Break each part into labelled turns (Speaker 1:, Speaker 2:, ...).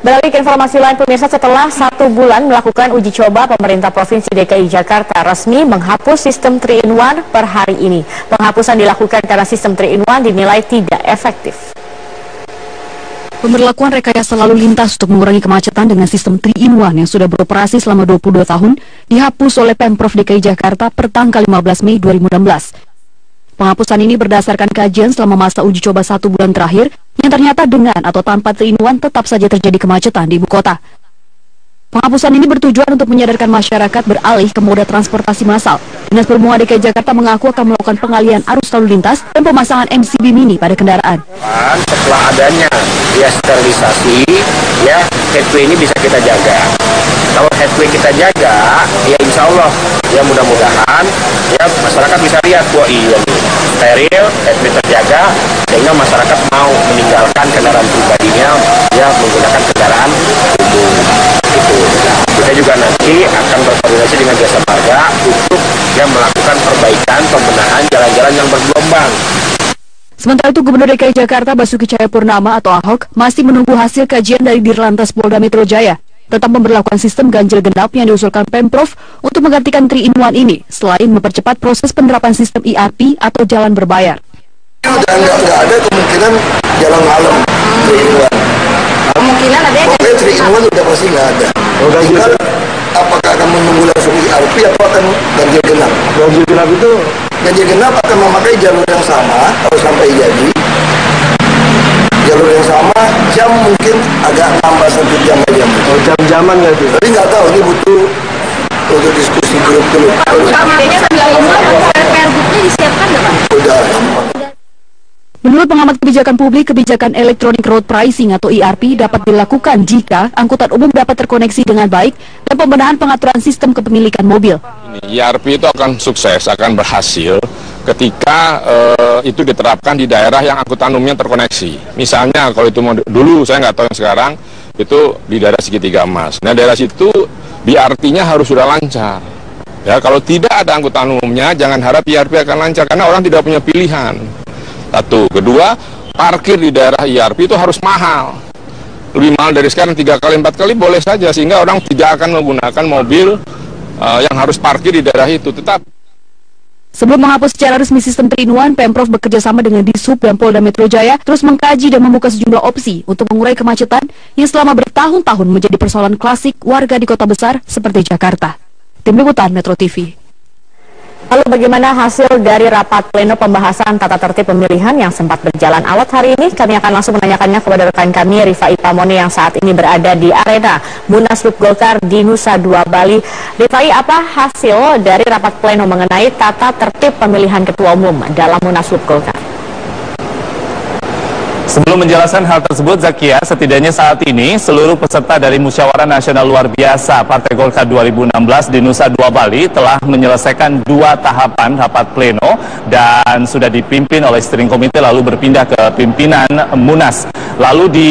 Speaker 1: Beralih ke informasi lain, pemirsa, setelah 1 bulan melakukan uji coba, pemerintah Provinsi DKI Jakarta resmi menghapus sistem 3-in-1 per hari ini. Penghapusan dilakukan karena sistem 3-in-1 dinilai tidak efektif.
Speaker 2: Pemberlakuan rekayasa lalu lintas untuk mengurangi kemacetan dengan sistem 3-in-1 yang sudah beroperasi selama 22 tahun dihapus oleh Pemprov DKI Jakarta per tanggal 15 Mei 2016. Penghapusan ini berdasarkan kajian selama masa uji coba 1 bulan terakhir yang ternyata dengan atau tanpa 3-in-1 tetap saja terjadi kemacetan di ibu kota. Penghapusan ini bertujuan untuk menyadarkan masyarakat beralih ke moda transportasi massal. Dinas Perhubungan DKI Jakarta mengaku akan melakukan pengalihan arus lalu lintas dan pemasangan MCB mini pada kendaraan.
Speaker 3: Setelah adanya sterilisasi, headway ini bisa kita jaga. Kalau headway kita jaga, insya Allah, mudah-mudahan masyarakat bisa lihat bahwa steril, headway terjaga, sehingga masyarakat mau meninggalkan kendaraan pribadinya, menggunakan kendaraan umum. Kita juga nanti akan berkoordinasi dengan jasa marga untuk melakukan perbaikan pembenahan jalan-jalan yang bergelombang.
Speaker 2: Sementara itu, Gubernur DKI Jakarta Basuki Cahayapurnama atau Ahok masih menunggu hasil kajian dari Dirlantas Polda Metro Jaya tentang memberlakukan sistem ganjil genap yang diusulkan Pemprov untuk menggantikan 3-in-1 ini, selain mempercepat proses penerapan sistem ERP atau jalan berbayar.
Speaker 4: Dan nggak ada kemungkinan jalan malam 3-in-1.
Speaker 1: Kemungkinan ada.
Speaker 4: Pokoknya 3-in-1 udah pasti nggak ada. Tinggal apakah akan menunggu langsung ERP atau akan ganjil genap?
Speaker 5: Ganjil genap itu?
Speaker 4: Ganjil genap akan memakai jalur yang sama kalau sampai jadi. Jalur yang sama, jam mungkin agak nambah 1 jam aja.
Speaker 5: Oh, jam-jaman nggak itu?
Speaker 4: Tapi nggak tahu, ini butuh untuk diskusi grup dulu.
Speaker 1: Disiapkan nggak, Pak?
Speaker 4: Udah.
Speaker 2: Menurut pengamat kebijakan publik, kebijakan Electronic Road Pricing atau ERP dapat dilakukan jika angkutan umum dapat terkoneksi dengan baik dan pembenahan pengaturan sistem kepemilikan mobil.
Speaker 6: ERP itu akan sukses, akan berhasil ketika itu diterapkan di daerah yang angkutan umumnya terkoneksi. Misalnya kalau itu dulu, saya nggak tahu yang sekarang, itu di daerah segitiga emas. Nah, daerah situ BRT-nya harus sudah lancar. Ya, kalau tidak ada angkutan umumnya, jangan harap ERP akan lancar karena orang tidak punya pilihan. Satu, kedua, parkir di daerah ERP itu harus mahal. Lebih mahal dari sekarang 3 kali 4 kali boleh saja, sehingga orang tidak akan menggunakan mobil yang harus parkir di daerah itu. Tetap.
Speaker 2: Sebelum menghapus secara resmi sistem 3-in-1, Pemprov bekerjasama dengan Dishub dan Polda Metro Jaya terus mengkaji dan membuka sejumlah opsi untuk mengurai kemacetan yang selama bertahun-tahun menjadi persoalan klasik warga di kota besar seperti Jakarta. Tim Liputan Metro TV.
Speaker 1: Lalu bagaimana hasil dari rapat pleno pembahasan tata tertib pemilihan yang sempat berjalan alot hari ini? Kami akan langsung menanyakannya kepada rekan kami Rifai Pamone yang saat ini berada di arena Munaslup Golkar di Nusa Dua Bali. Rifai, apa hasil dari rapat pleno mengenai tata tertib pemilihan ketua umum dalam Munaslup Golkar?
Speaker 7: Sebelum menjelaskan hal tersebut, Zakia, setidaknya saat ini seluruh peserta dari Musyawarah Nasional Luar Biasa Partai Golkar 2016 di Nusa Dua Bali telah menyelesaikan 2 tahapan rapat pleno dan sudah dipimpin oleh steering committee lalu berpindah ke pimpinan Munas. Lalu di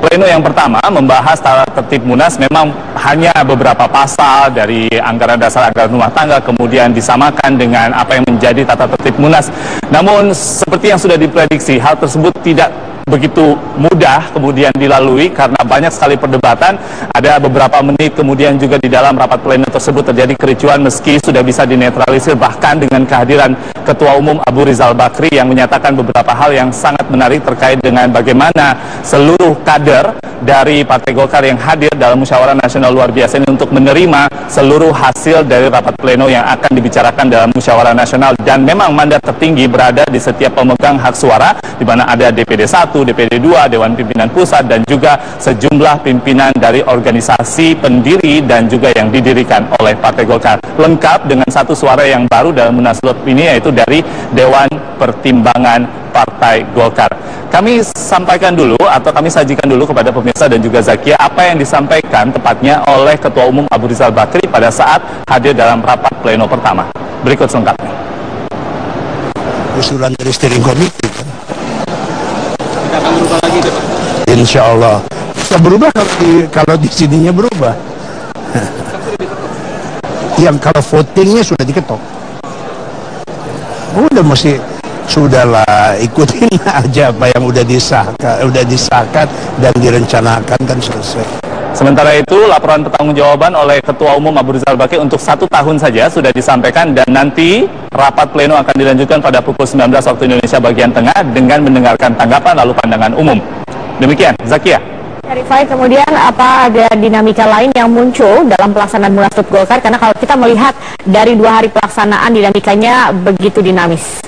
Speaker 7: pleno yang pertama membahas tata tertib Munas, memang hanya beberapa pasal dari anggaran dasar anggaran rumah tangga kemudian disamakan dengan apa yang menjadi tata tertib Munas. Namun seperti yang sudah diprediksi, hal tersebut tidak begitu mudah kemudian dilalui karena banyak sekali perdebatan. Ada beberapa menit kemudian juga di dalam rapat pleno tersebut terjadi kericuan meski sudah bisa dinetralisir, bahkan dengan kehadiran Ketua Umum Abu Rizal Bakri yang menyatakan beberapa hal yang sangat menarik terkait dengan bagaimana seluruh kader dari Partai Golkar yang hadir dalam Musyawarah Nasional Luar Biasa ini untuk menerima seluruh hasil dari rapat pleno yang akan dibicarakan dalam Musyawarah Nasional. Dan memang mandat tertinggi berada di setiap pemegang hak suara, di mana ada DPD 1, DPD 2, Dewan Pimpinan Pusat, dan juga sejumlah pimpinan dari organisasi pendiri dan juga yang didirikan oleh Partai Golkar. Lengkap dengan satu suara yang baru dalam Munaslup ini, yaitu dari Dewan Pertimbangan Partai Golkar. Kami sampaikan dulu atau kami sajikan dulu kepada pemirsa dan juga Zakia apa yang disampaikan tepatnya oleh Ketua Umum Abu Rizal Bakri pada saat hadir dalam rapat pleno pertama. Berikut selengkapnya.
Speaker 4: Usulan dari steering committee kan.
Speaker 5: Tidak akan berubah lagi itu, Pak?
Speaker 4: Insya Allah. Bisa berubah kalau di sininya berubah. Yang kalau votingnya sudah diketok. Udah mesti
Speaker 8: sudahlah ikutin aja apa yang udah disahkan dan direncanakan, kan selesai.
Speaker 7: Sementara itu, laporan pertanggungjawaban oleh Ketua Umum Abu Rizal Bakri untuk 1 tahun saja sudah disampaikan, dan nanti rapat pleno akan dilanjutkan pada pukul 19 waktu Indonesia bagian tengah dengan mendengarkan tanggapan lalu pandangan umum. Demikian, Zakia.
Speaker 1: Rifai, kemudian apa ada dinamika lain yang muncul dalam pelaksanaan Munaslup Golkar? Karena kalau kita melihat dari 2 hari pelaksanaan, dinamikanya begitu dinamis.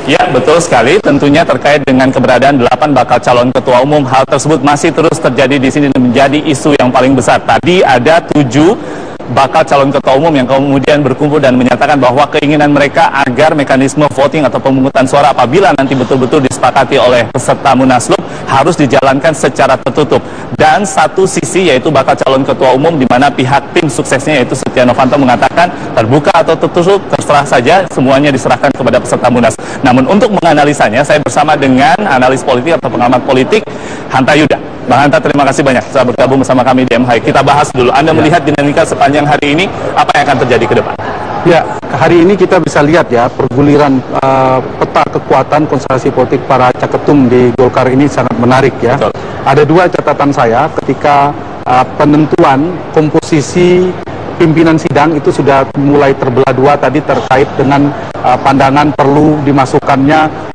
Speaker 7: Ya, betul sekali. Tentunya terkait dengan keberadaan 8 bakal calon ketua umum, hal tersebut masih terus terjadi di sini dan menjadi isu yang paling besar. Tadi ada 7 bakal calon ketua umum yang kemudian berkumpul dan menyatakan bahwa keinginan mereka agar mekanisme voting atau pemungutan suara apabila nanti betul-betul disepakati oleh peserta Munaslup harus dijalankan secara tertutup. Dan satu sisi yaitu bakal calon ketua umum di mana pihak tim suksesnya yaitu Setia Novanto mengatakan terbuka atau tertutup terserah saja, semuanya diserahkan kepada peserta Munas. Namun untuk menganalisanya saya bersama dengan analis politik atau pengamat politik Hanta Yuda. Bang Hanta, terima kasih banyak sudah bergabung bersama kami di MHI. Kita bahas dulu, Anda melihat dinamika sepanjang hari ini, apa yang akan terjadi ke depan?
Speaker 9: Ya, hari ini kita bisa lihat ya, perguliran peta kekuatan konstelasi politik para caketum di Golkar ini sangat menarik ya. Betul. Ada 2 catatan saya ketika penentuan komposisi pimpinan sidang itu sudah mulai terbelah 2 tadi terkait dengan pandangan perlu dimasukkannya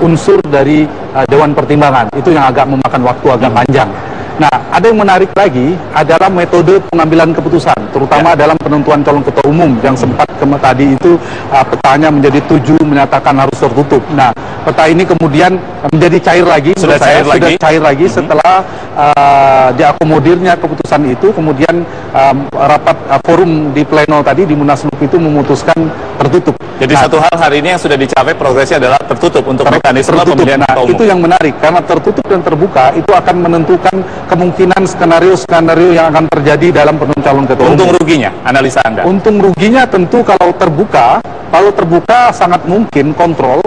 Speaker 9: unsur dari Dewan Pertimbangan. Itu yang agak memakan waktu agak panjang. Nah, ada yang menarik lagi adalah metode pengambilan keputusan, terutama dalam penentuan calon ketua umum yang sempat tadi itu petanya menjadi 7 menyatakan harus tertutup. Nah, peta ini kemudian menjadi cair lagi, sudah cair lagi setelah diakomodirnya keputusan itu, kemudian rapat forum di pleno tadi di Munaslup itu memutuskan tertutup.
Speaker 7: Jadi satu hal hari ini yang sudah dicapai progresnya adalah tertutup untuk mekanisme pemilihan ketua umum.
Speaker 9: Itu yang menarik karena tertutup dan terbuka itu akan menentukan kemungkinan skenario yang akan terjadi dalam penentuan calon ketua umum.
Speaker 7: Untung ruginya, analisa Anda?
Speaker 9: Untung ruginya tentu kalau terbuka sangat mungkin kontrol.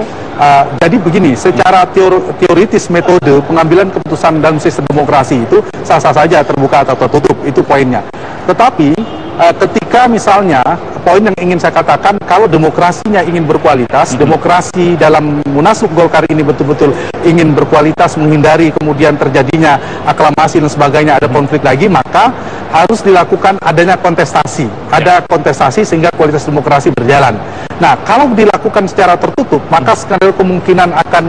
Speaker 9: Jadi begini, secara teoritis metode pengambilan keputusan dalam sistem demokrasi itu sah-sah saja terbuka atau tertutup, itu poinnya. Tetapi ketika misalnya poin yang ingin saya katakan, kalau demokrasinya ingin berkualitas, demokrasi dalam Munaslup Golkar ini betul-betul ingin berkualitas, menghindari kemudian terjadinya aklamasi dan sebagainya, ada konflik lagi, maka harus dilakukan adanya kontestasi. Ada kontestasi sehingga kualitas demokrasi berjalan. Nah, kalau dilakukan secara tertutup, maka skenario kemungkinan akan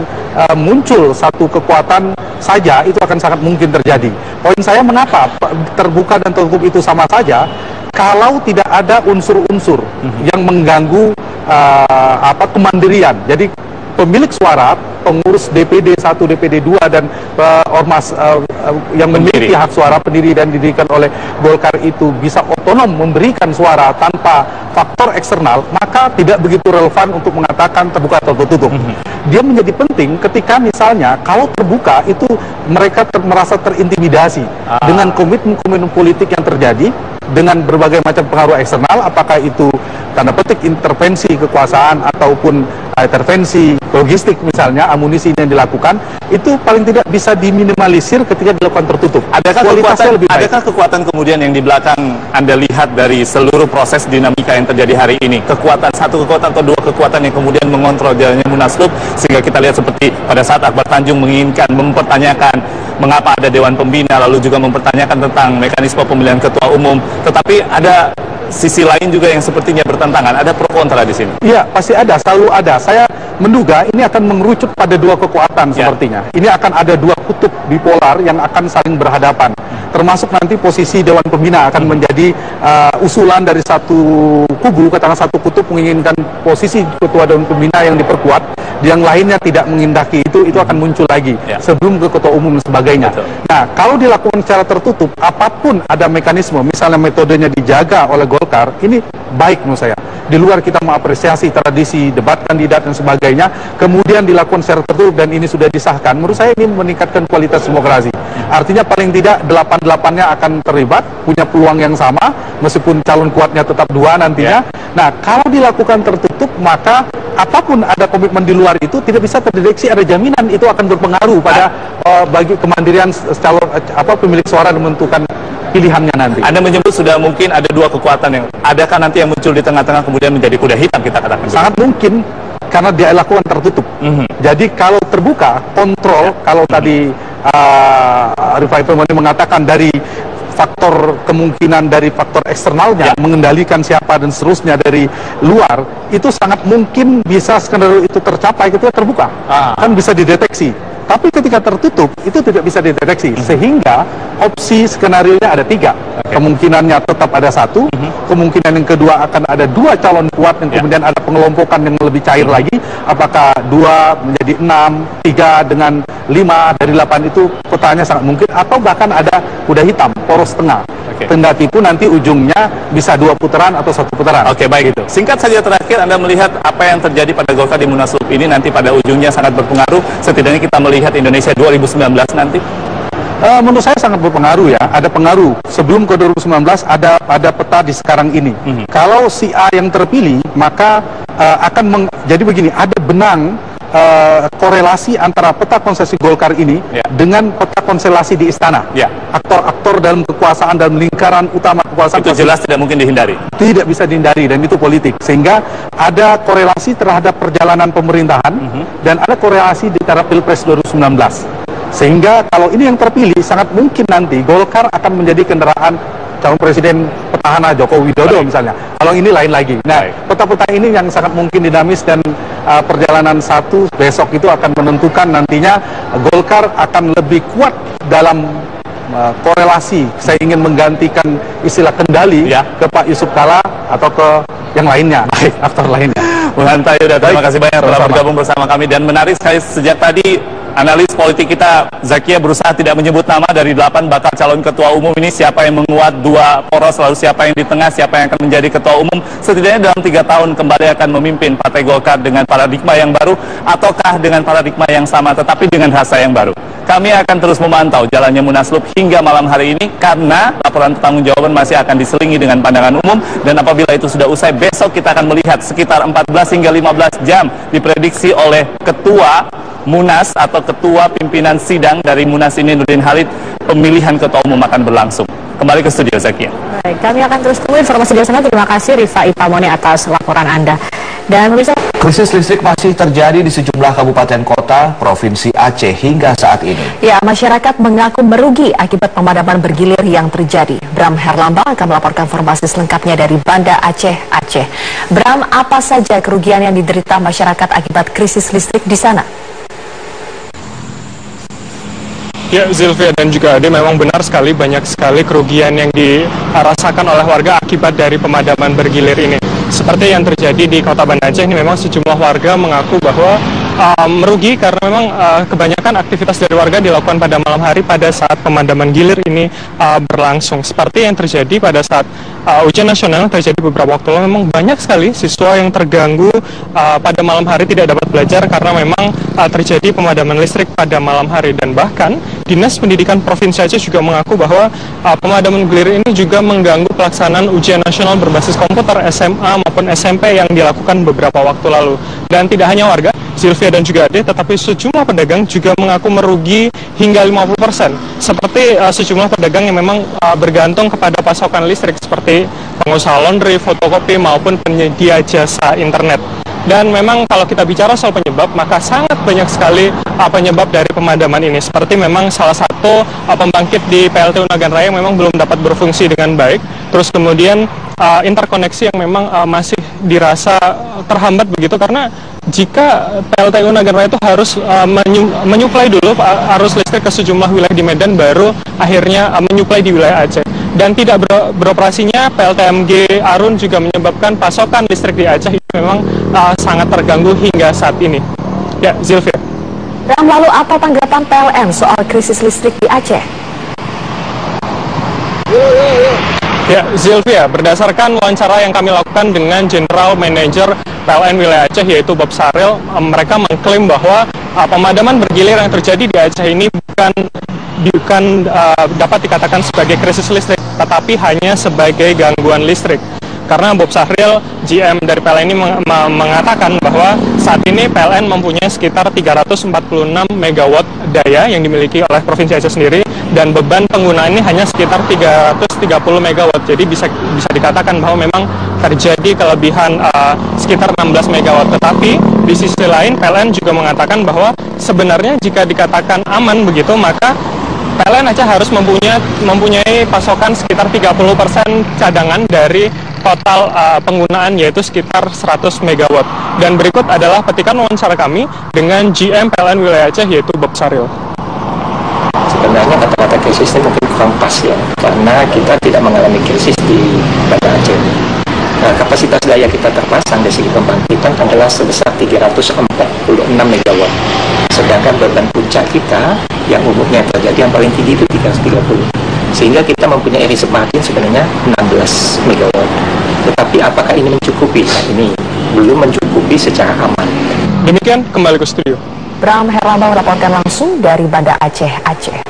Speaker 9: muncul satu kekuatan saja, itu akan sangat mungkin terjadi. Poin saya mengapa terbuka dan tertutup itu sama saja, kalau tidak ada unsur-unsur yang mengganggu kemandirian. Jadi pemilik suara, pengurus DPD 1, DPD 2 dan ormas yang memiliki hak suara pendiri dan didirikan oleh Golkar itu bisa otonom memberikan suara tanpa faktor eksternal, maka tidak begitu relevan untuk mengatakan terbuka atau tertutup. Dia menjadi penting ketika misalnya kalau terbuka itu mereka merasa terintimidasi dengan komitmen-komitmen politik yang terjadi dengan berbagai macam pengaruh eksternal, apakah itu tanda petik intervensi kekuasaan ataupun intervensi logistik misalnya, amunisi yang dilakukan, itu paling tidak bisa diminimalisir ketika dilakukan tertutup.
Speaker 7: Adakah kekuatan kemudian yang di belakang Anda lihat dari seluruh proses dinamika yang terjadi hari ini? Satu kekuatan atau 2 kekuatan yang kemudian mengontrol jalannya Munaslup, sehingga kita lihat seperti pada saat Akbar Tanjung menginginkan mempertanyakan mengapa ada Dewan Pembina, lalu juga mempertanyakan tentang mekanisme pemilihan ketua umum, tetapi ada sisi lain juga yang sepertinya bertentangan. Ada pro kontra di sini.
Speaker 9: Iya, pasti ada, selalu ada. Saya menduga ini akan mengerucut pada 2 kekuatan sepertinya. Ini akan ada 2 kutub bipolar yang akan saling berhadapan. Termasuk nanti posisi Dewan Pembina akan menjadi usulan dari satu kubu, katakan satu kutub menginginkan posisi ketua Dewan Pembina yang diperkuat, yang lainnya tidak mengindaki itu akan muncul lagi sebelum ke ketua umum dan sebagainya. Betul. Nah, kalau dilakukan secara tertutup, apapun ada mekanisme, misalnya metodenya dijaga oleh Golkar, ini baik menurut saya. Di luar kita mengapresiasi tradisi debat kandidat dan sebagainya, kemudian dilakukan secara tertutup dan ini sudah disahkan, menurut saya ini meningkatkan kualitas demokrasi. Artinya paling tidak 8-8-nya akan terlibat, punya peluang yang sama, meskipun calon kuatnya tetap 2 nantinya. Nah, kalau dilakukan tertutup, maka apapun ada komitmen di luar itu tidak bisa terdeteksi, ada jaminan itu akan berpengaruh pada bagi kemandirian calon pemilik suara dan menentukan pilihannya nanti.
Speaker 7: Anda menyebut sudah mungkin ada 2 kekuatan yang adakah nanti yang muncul di tengah-tengah kemudian menjadi kuda hitam, kita katakan?
Speaker 9: Sangat mungkin. karena dia lakukan tertutup. Jadi kalau terbuka, kontrol, kalau tadi Rifai Pamoni mengatakan dari faktor kemungkinan dari faktor eksternalnya, mengendalikan siapa dan seterusnya dari luar, itu sangat mungkin bisa skenario itu tercapai ketika terbuka, kan bisa dideteksi. Tapi ketika tertutup, itu tidak bisa dideteksi, sehingga opsi skenario-nya ada 3. Kemungkinannya tetap ada 1, kemungkinan yang kedua akan ada 2 calon kuat, yang kemudian ada pengelompokan yang lebih cair lagi, apakah 2 menjadi 6, 3 dengan 5 dari 8 itu petanya sangat mungkin, atau bahkan ada kuda hitam, poros tengah. Kendati pun nanti ujungnya bisa 2 putaran atau 1 putaran.
Speaker 7: Oke, baik itu. Singkat saja terakhir, Anda melihat apa yang terjadi pada Golkar di Munaslup ini nanti pada ujungnya sangat berpengaruh, setidaknya kita melihat Indonesia 2019 nanti?
Speaker 9: Menurut saya sangat berpengaruh ya, ada pengaruh. Sebelum ke 2019 ada peta di sekarang ini. Kalau si A yang terpilih, maka jadi begini, ada benang korelasi antara peta konstelasi Golkar ini dengan peta konstelasi di istana. Aktor-aktor dalam kekuasaan, dalam lingkaran utama kekuasaan
Speaker 7: itu jelas tidak mungkin dihindari.
Speaker 9: Tidak bisa dihindari, dan itu politik. Sehingga ada korelasi terhadap perjalanan pemerintahan dan ada korelasi di antara Pilpres 2019. Sehingga kalau ini yang terpilih, sangat mungkin nanti Golkar akan menjadi kendaraan calon presiden petahana Joko Widodo misalnya. Kalau ini lain lagi. Nah, peta-peta ini yang sangat mungkin dinamis, dan perjalanan satu besok itu akan menentukan nantinya Golkar akan lebih kuat dalam korelasi. Saya ingin menggantikan istilah kendali ke Pak Yusuf Kalla atau ke yang lainnya, aktor lainnya.
Speaker 7: Bung Hanta Yuda, terima kasih banyak telah bergabung bersama kami, dan menarik sekali sejak tadi analis politik kita Zakia berusaha tidak menyebut nama dari 8 bakal calon ketua umum ini, siapa yang menguat 2 poros, lalu siapa yang di tengah, siapa yang akan menjadi ketua umum. Setidaknya dalam 3 tahun kembali akan memimpin Partai Golkar dengan paradigma yang baru, ataukah dengan paradigma yang sama tetapi dengan rasa yang baru. Kami akan terus memantau jalannya Munaslup hingga malam hari ini, karena laporan pertanggungjawaban masih akan diselingi dengan pandangan umum, dan apabila itu sudah usai, besok kita akan melihat sekitar 14 hingga 15 jam diprediksi oleh ketua Munas atau ketua pimpinan sidang dari Munas ini, Nurdin Halid, pemilihan ketua umum akan berlangsung. Kembali ke studio, Zakia.
Speaker 1: Baik, kami akan terus tunggu informasi dari sana. Terima kasih Rifai Pamoni atas laporan Anda. Dan pemirsa,
Speaker 10: krisis listrik masih terjadi di sejumlah kabupaten kota Provinsi Aceh hingga saat ini.
Speaker 1: Ya, masyarakat mengaku merugi akibat pemadaman bergilir yang terjadi. Bram Herlambang akan melaporkan informasi selengkapnya dari Banda Aceh, Aceh. Bram, apa saja kerugian yang diderita masyarakat akibat krisis listrik di sana?
Speaker 11: Ya, Zilvia dan juga Ade, memang benar sekali, banyak sekali kerugian yang dirasakan oleh warga akibat dari pemadaman bergilir ini. Seperti yang terjadi di Kota Banda Aceh ini, memang sejumlah warga mengaku bahwa merugi karena memang kebanyakan aktivitas dari warga dilakukan pada malam hari pada saat pemadaman gilir ini berlangsung. Seperti yang terjadi pada saat ujian nasional terjadi beberapa waktu lalu, memang banyak sekali siswa yang terganggu pada malam hari, tidak dapat belajar karena memang terjadi pemadaman listrik pada malam hari. Dan bahkan Dinas Pendidikan Provinsi Aceh juga mengaku bahwa pemadaman gilir ini juga mengganggu pelaksanaan ujian nasional berbasis komputer SMA maupun SMP yang dilakukan beberapa waktu lalu. Dan tidak hanya warga, Sylvia dan juga Ade, tetapi sejumlah pedagang juga mengaku merugi hingga 50%. Seperti sejumlah pedagang yang memang bergantung kepada pasokan listrik, seperti pengusaha laundry, fotokopi, maupun penyedia jasa internet. Dan memang kalau kita bicara soal penyebab, maka sangat banyak sekali penyebab dari pemadaman ini. Seperti memang salah satu pembangkit di PLTU Nagan Raya memang belum dapat berfungsi dengan baik. Terus kemudian interkoneksi yang memang masih dirasa terhambat begitu, karena jika PLTU Nagan Raya itu harus menyuplai dulu arus listrik ke sejumlah wilayah di Medan, baru akhirnya menyuplai di wilayah Aceh. Dan tidak beroperasinya PLTMG Arun juga menyebabkan pasokan listrik di Aceh itu memang sangat terganggu hingga saat ini. Ya, Zilvia.
Speaker 1: Dan lalu apa tanggapan PLN soal krisis listrik di Aceh?
Speaker 11: Ya, Zilvia, berdasarkan wawancara yang kami lakukan dengan General Manager PLN wilayah Aceh, yaitu Bob Saril, mereka mengklaim bahwa pemadaman bergilir yang terjadi di Aceh ini bukan dapat dikatakan sebagai krisis listrik, tetapi hanya sebagai gangguan listrik. Karena Bob Sahril, GM dari PLN ini mengatakan bahwa saat ini PLN mempunyai sekitar 346 megawatt daya yang dimiliki oleh Provinsi Aceh sendiri, dan beban penggunaan ini hanya sekitar 330 megawatt. Jadi bisa dikatakan bahwa memang terjadi kelebihan sekitar 16 megawatt. Tetapi di sisi lain PLN juga mengatakan bahwa sebenarnya jika dikatakan aman begitu, maka PLN Aceh harus mempunyai pasokan sekitar 30% cadangan dari total penggunaan, yaitu sekitar 100 megawatt. Dan berikut adalah petikan wawancara kami dengan GM PLN Wilayah Aceh, yaitu Bob Sahril.
Speaker 12: Sebenarnya kata-kata krisis ini mungkin kurang pas ya, karena kita tidak mengalami krisis di Banda Aceh. Kapasitas daya kita terpasang dari segi pembangkitan adalah sebesar 346 megawatt. Sedangkan beban puncak kita yang umumnya terjadi yang paling tinggi itu 330. Sehingga kita mempunyai reserve margin sebenarnya 16 megawatt. Tetapi apakah ini mencukupi? Nah, ini belum mencukupi secara aman.
Speaker 11: Demikian, kembali ke studio.
Speaker 1: Bram Herlambang melaporkan langsung dari Banda Aceh, Aceh.